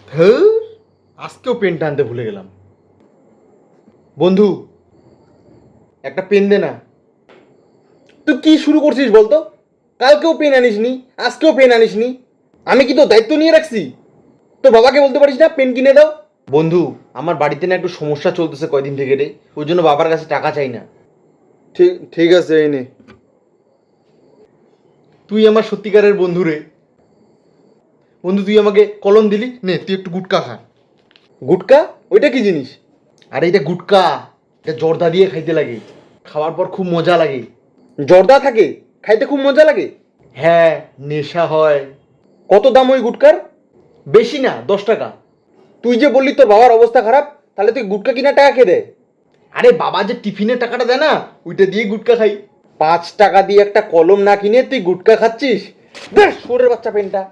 ধুর, আজকেও পেনটা আনতে ভুলে গেলাম। বন্ধু, একটা পেন দে না। তুই কি শুরু করছিস বলতো? কালকেও পেন আনিসনি, আজকেও পেন আনিসনি। আমি কি তোর দায়িত্ব নিয়ে রাখছি? তোর বাবাকে বলতে পারিস না পেন কিনে দাও? বন্ধু, আমার বাড়িতে না একটু সমস্যা চলতেছে কয়দিন থেকে রে, ওই জন্য বাবার কাছে টাকা চাই না। ঠিক ঠিক আছে, এই নে। তুই আমার সত্যিকারের বন্ধু রে। বন্ধু, তুই আমাকে কলম দিলি, নে তুই একটু গুটকা খা। গুটকা? ওইটা কি জিনিস? আরে এটা গুটকা, এটা জর্দা দিয়ে খাইতে লাগে, খাওয়ার পর খুব মজা লাগে। জর্দা থাকে, খাইতে খুব মজা লাগে? হ্যাঁ, নেশা হয়। কত দাম ওই গুটকার? বেশি না, 10 টাকা। তুই যে বললি তোর বাবার অবস্থা খারাপ, তাহলে তুই গুটকা কিনার টাকা কে দেয়? আরে বাবা যে টিফিনের টাকাটা দেয় না, ওইটা দিয়ে গুটকা খাই। 5 টাকা দিয়ে একটা কলম না কিনে তুই গুটকা খাচ্ছিস? বেশ, শুয়োরের বাচ্চা পেনটা।